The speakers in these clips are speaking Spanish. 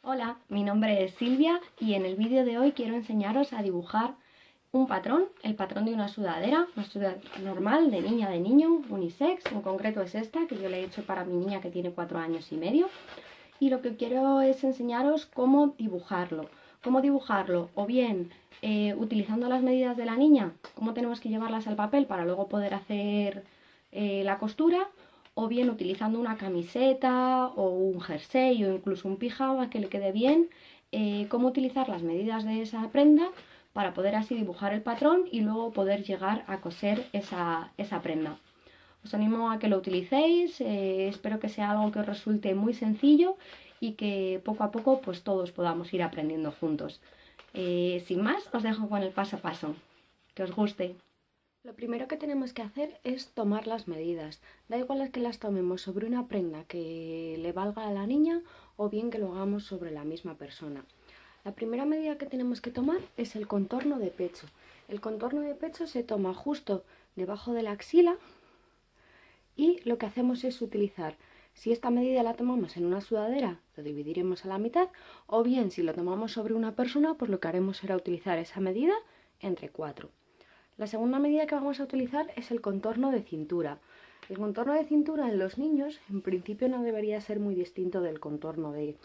Hola, mi nombre es Silvia y en el vídeo de hoy quiero enseñaros a dibujar un patrón, el patrón de una sudadera normal de niña, de niño, unisex. En concreto es esta, que yo le he hecho para mi niña que tiene 4 años y medio. Y lo que quiero es enseñaros cómo dibujarlo. Cómo dibujarlo o bien utilizando las medidas de la niña, cómo tenemos que llevarlas al papel para luego poder hacer la costura, o bien utilizando una camiseta o un jersey o incluso un pijama que le quede bien, cómo utilizar las medidas de esa prenda para poder así dibujar el patrón y luego poder llegar a coser esa prenda. Os animo a que lo utilicéis, espero que sea algo que os resulte muy sencillo y que poco a poco pues todos podamos ir aprendiendo juntos. Sin más, os dejo con el paso a paso. Que os guste. Lo primero que tenemos que hacer es tomar las medidas. Da igual que las tomemos sobre una prenda que le valga a la niña o bien que lo hagamos sobre la misma persona. La primera medida que tenemos que tomar es el contorno de pecho. El contorno de pecho se toma justo debajo de la axila y lo que hacemos es utilizar, si esta medida la tomamos en una sudadera, lo dividiremos a la mitad, o bien si lo tomamos sobre una persona, pues lo que haremos será utilizar esa medida entre 4. La segunda medida que vamos a utilizar es el contorno de cintura. El contorno de cintura en los niños en principio no debería ser muy distinto del contorno de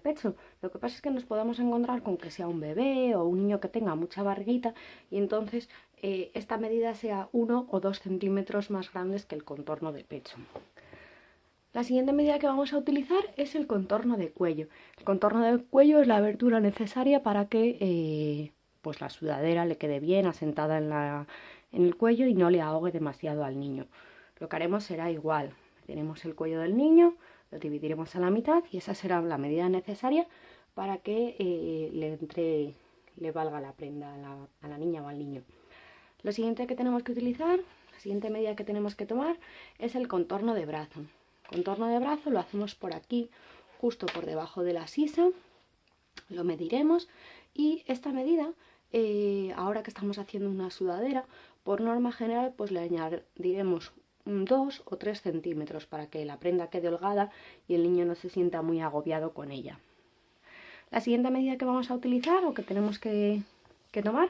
pecho. Lo que pasa es que nos podemos encontrar con que sea un bebé o un niño que tenga mucha barriguita y entonces esta medida sea 1 o 2 centímetros más grandes que el contorno de pecho. La siguiente medida que vamos a utilizar es el contorno de cuello. El contorno de cuello es la abertura necesaria para que pues la sudadera le quede bien asentada en el cuello y no le ahogue demasiado al niño. Lo que haremos será igual. Tenemos el cuello del niño, lo dividiremos a la mitad y esa será la medida necesaria para que le valga la prenda a la niña o al niño. Lo siguiente que tenemos que utilizar, la siguiente medida que tenemos que tomar es el contorno de brazo. El contorno de brazo lo hacemos por aquí, justo por debajo de la sisa, lo mediremos y esta medida, ahora que estamos haciendo una sudadera, por norma general pues le añadiremos 2 o 3 centímetros para que la prenda quede holgada y el niño no se sienta muy agobiado con ella. La siguiente medida que vamos a utilizar o que tenemos que tomar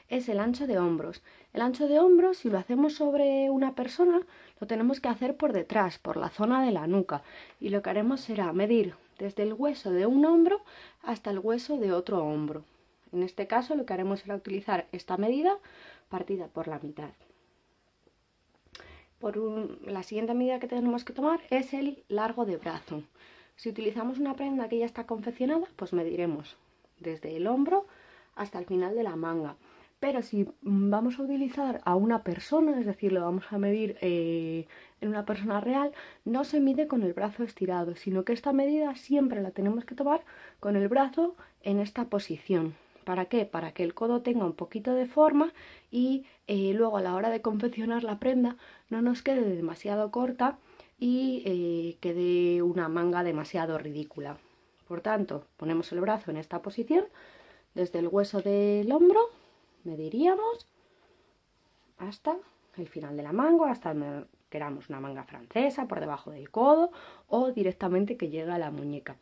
es el ancho de hombros. El ancho de hombros, si lo hacemos sobre una persona, lo tenemos que hacer por detrás, por la zona de la nuca. Y lo que haremos será medir desde el hueso de un hombro hasta el hueso de otro hombro. En este caso lo que haremos será utilizar esta medida partida por la mitad. La siguiente medida que tenemos que tomar es el largo de brazo. Si utilizamos una prenda que ya está confeccionada, pues mediremos desde el hombro hasta el final de la manga. Pero si vamos a utilizar a una persona, es decir, lo vamos a medir en una persona real, no se mide con el brazo estirado, sino que esta medida siempre la tenemos que tomar con el brazo en esta posición. ¿Para qué? Para que el codo tenga un poquito de forma y luego a la hora de confeccionar la prenda no nos quede demasiado corta y quede una manga demasiado ridícula. Por tanto, ponemos el brazo en esta posición, desde el hueso del hombro, mediríamos hasta el final de la manga, hasta donde queramos una manga francesa, por debajo del codo o directamente que llegue a la muñeca.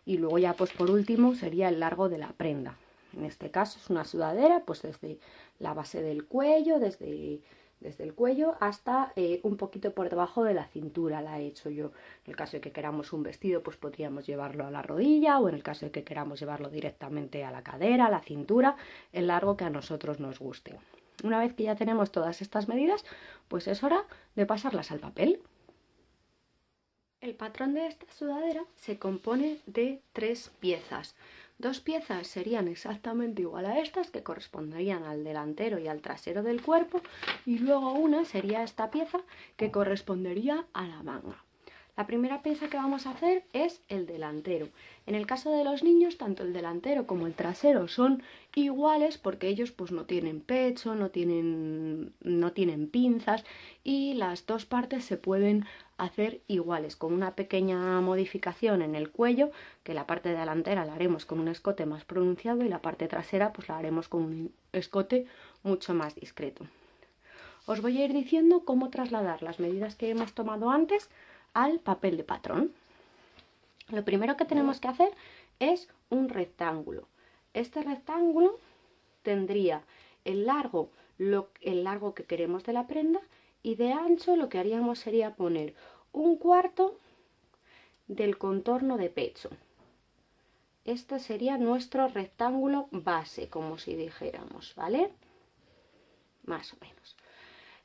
Y luego ya pues por último sería el largo de la prenda. En este caso es una sudadera, pues desde la base del cuello, desde el cuello hasta un poquito por debajo de la cintura la he hecho yo. En el caso de que queramos un vestido, pues podríamos llevarlo a la rodilla, o en el caso de que queramos llevarlo directamente a la cadera, a la cintura, el largo que a nosotros nos guste. Una vez que ya tenemos todas estas medidas, pues es hora de pasarlas al papel. El patrón de esta sudadera se compone de 3 piezas. 2 piezas serían exactamente igual a estas, que corresponderían al delantero y al trasero del cuerpo, y luego una sería esta pieza que correspondería a la manga. La primera pieza que vamos a hacer es el delantero. En el caso de los niños, tanto el delantero como el trasero son iguales porque ellos pues no tienen pecho, no tienen pinzas y las dos partes se pueden hacer iguales, con una pequeña modificación en el cuello, que la parte delantera la haremos con un escote más pronunciado y la parte trasera pues la haremos con un escote mucho más discreto. Os voy a ir diciendo cómo trasladar las medidas que hemos tomado antes al papel de patrón. Lo primero que tenemos que hacer es un rectángulo. Este rectángulo tendría el largo que queremos de la prenda, y de ancho lo que haríamos sería poner 1/4 del contorno de pecho. Este sería nuestro rectángulo base, como si dijéramos, ¿vale? Más o menos.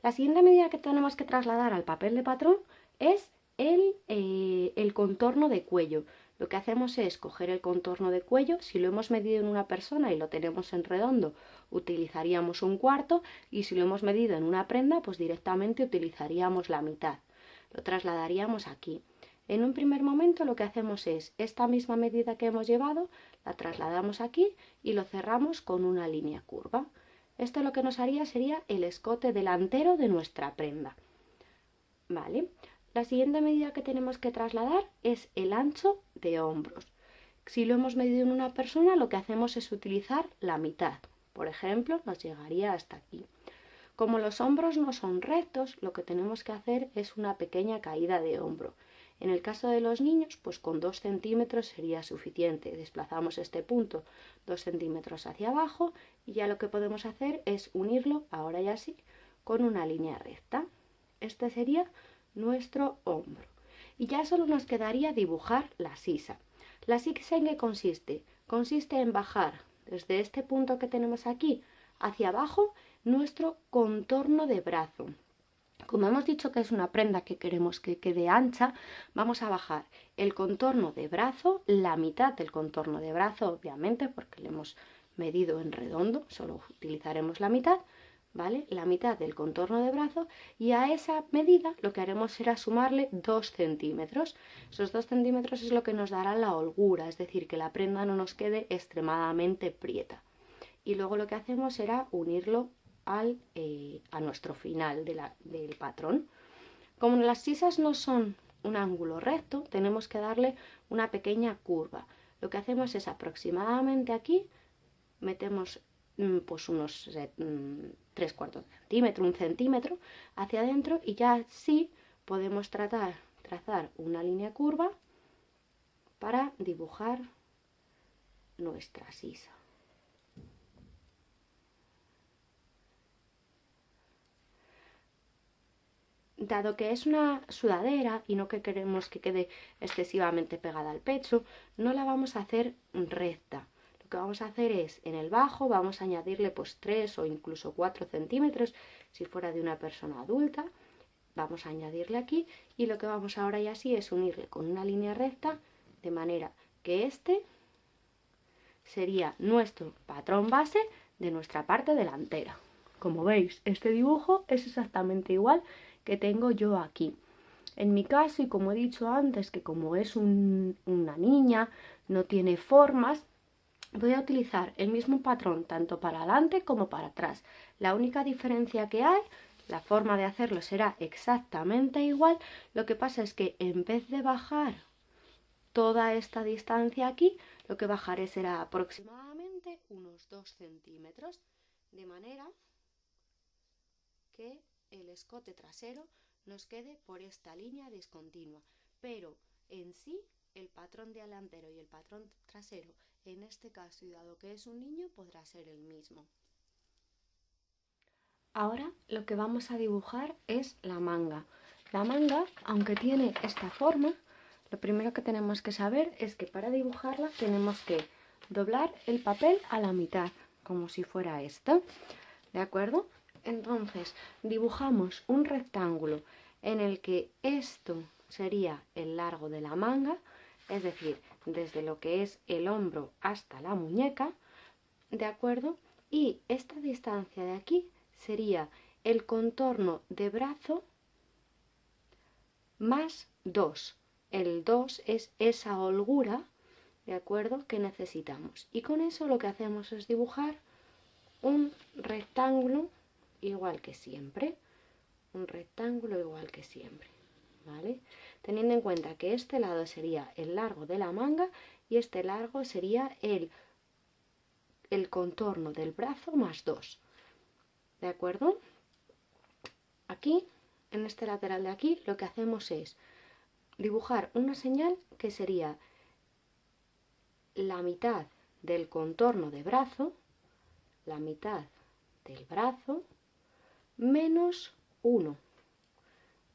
La siguiente medida que tenemos que trasladar al papel de patrón es el contorno de cuello. Lo que hacemos es coger el contorno de cuello. Si lo hemos medido en una persona y lo tenemos en redondo, utilizaríamos 1/4, y si lo hemos medido en una prenda, pues directamente utilizaríamos la mitad. Lo trasladaríamos aquí. En un primer momento lo que hacemos es esta misma medida que hemos llevado, la trasladamos aquí y lo cerramos con una línea curva. Esto lo que nos haría sería el escote delantero de nuestra prenda. ¿Vale? La siguiente medida que tenemos que trasladar es el ancho de hombros. Si lo hemos medido en una persona, lo que hacemos es utilizar la mitad. Por ejemplo, nos llegaría hasta aquí. Como los hombros no son rectos, lo que tenemos que hacer es una pequeña caída de hombro. En el caso de los niños, pues con 2 centímetros sería suficiente. Desplazamos este punto 2 centímetros hacia abajo y ya lo que podemos hacer es unirlo, ahora ya sí, con una línea recta. Este sería nuestro hombro. Y ya solo nos quedaría dibujar la sisa. ¿La sisa en qué consiste? Consiste en bajar desde este punto que tenemos aquí hacia abajo nuestro contorno de brazo. Como hemos dicho que es una prenda que queremos que quede ancha, vamos a bajar el contorno de brazo, la mitad del contorno de brazo, obviamente, porque lo hemos medido en redondo, solo utilizaremos la mitad, ¿vale? La mitad del contorno de brazo, y a esa medida lo que haremos será sumarle 2 centímetros. Esos 2 centímetros es lo que nos dará la holgura, es decir, que la prenda no nos quede extremadamente prieta. Y luego lo que hacemos será unirlo a nuestro final del patrón. Como las sisas no son un ángulo recto, tenemos que darle una pequeña curva. Lo que hacemos es aproximadamente aquí, metemos pues unos 3/4 centímetro, 1 centímetro hacia adentro, y ya así podemos trazar una línea curva para dibujar nuestra sisa. Dado que es una sudadera y no que queremos que quede excesivamente pegada al pecho, no la vamos a hacer recta. Lo que vamos a hacer es, en el bajo, vamos a añadirle pues 3 o incluso 4 centímetros, si fuera de una persona adulta. Vamos a añadirle aquí, y lo que vamos ahora y así es unirle con una línea recta, de manera que este sería nuestro patrón base de nuestra parte delantera. Como veis, este dibujo es exactamente igual que tengo yo aquí. En mi caso, y como he dicho antes, que como es una niña, no tiene formas, voy a utilizar el mismo patrón tanto para adelante como para atrás. La única diferencia que hay, la forma de hacerlo será exactamente igual. Lo que pasa es que en vez de bajar toda esta distancia aquí, lo que bajaré será aproximadamente unos 2 centímetros, de manera que el escote trasero nos quede por esta línea discontinua, pero en sí el patrón delantero y el patrón trasero, en este caso, y dado que es un niño, podrá ser el mismo. Ahora lo que vamos a dibujar es la manga. La manga, aunque tiene esta forma, lo primero que tenemos que saber es que para dibujarla tenemos que doblar el papel a la mitad, como si fuera esto, ¿de acuerdo? Entonces dibujamos un rectángulo en el que esto sería el largo de la manga, es decir, desde lo que es el hombro hasta la muñeca, ¿de acuerdo? Y esta distancia de aquí sería el contorno de brazo más 2. El 2 es esa holgura, ¿de acuerdo?, que necesitamos. Y con eso lo que hacemos es dibujar un rectángulo igual que siempre. Un rectángulo igual que siempre, ¿vale? Teniendo en cuenta que este lado sería el largo de la manga y este largo sería el contorno del brazo más 2. ¿De acuerdo? Aquí, en este lateral de aquí, lo que hacemos es dibujar una señal que sería la mitad del contorno de brazo, la mitad del brazo, menos 1.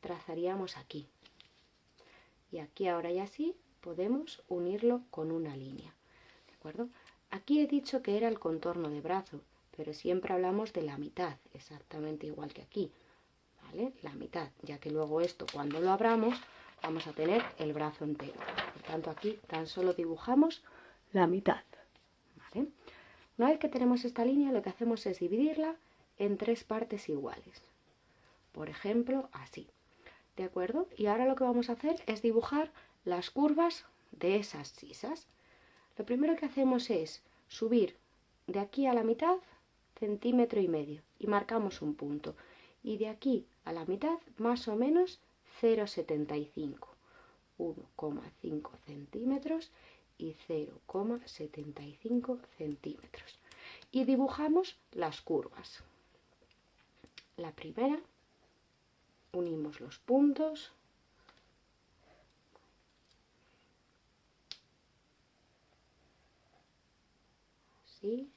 Trazaríamos aquí. Y aquí ahora y así podemos unirlo con una línea. ¿De acuerdo? Aquí he dicho que era el contorno de brazo, pero siempre hablamos de la mitad, exactamente igual que aquí. ¿Vale? La mitad, ya que luego esto, cuando lo abramos, vamos a tener el brazo entero. Por tanto, aquí tan solo dibujamos la mitad. ¿Vale? Una vez que tenemos esta línea, lo que hacemos es dividirla en 3 partes iguales. Por ejemplo, así. ¿De acuerdo? Y ahora lo que vamos a hacer es dibujar las curvas de esas sisas. Lo primero que hacemos es subir de aquí a la mitad 1,5 centímetros y marcamos un punto. Y de aquí a la mitad más o menos 0,75. 1,5 centímetros y 0,75 centímetros. Y dibujamos las curvas. La primera, unimos los puntos. Así.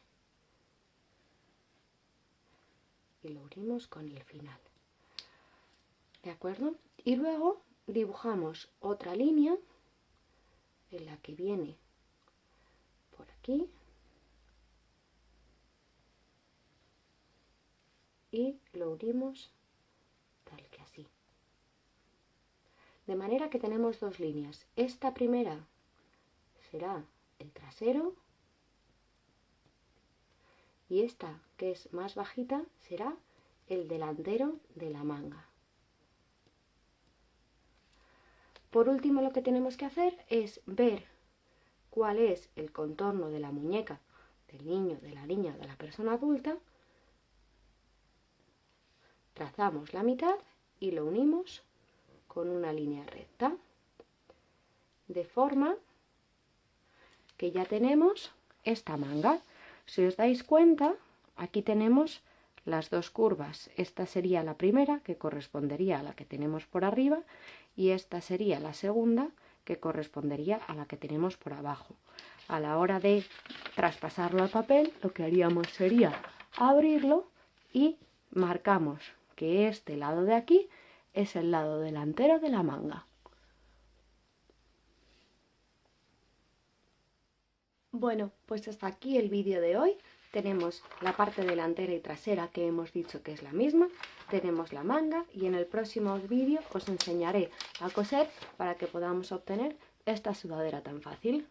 Y lo unimos con el final. ¿De acuerdo? Y luego dibujamos otra línea en la que viene por aquí y lo unimos tal que así. De manera que tenemos dos líneas. Esta primera será el trasero y esta, que es más bajita, será el delantero de la manga. Por último, lo que tenemos que hacer es ver cuál es el contorno de la muñeca del niño, de la niña o de la persona adulta. Trazamos la mitad y lo unimos con una línea recta, de forma que ya tenemos esta manga. Si os dais cuenta, aquí tenemos las dos curvas. Esta sería la primera, que correspondería a la que tenemos por arriba, y esta sería la segunda, que correspondería a la que tenemos por abajo. A la hora de traspasarlo al papel, lo que haríamos sería abrirlo y marcamos que este lado de aquí es el lado delantero de la manga. Bueno, pues hasta aquí el vídeo de hoy. Tenemos la parte delantera y trasera, que hemos dicho que es la misma. Tenemos la manga y en el próximo vídeo os enseñaré a coser para que podamos obtener esta sudadera tan fácil.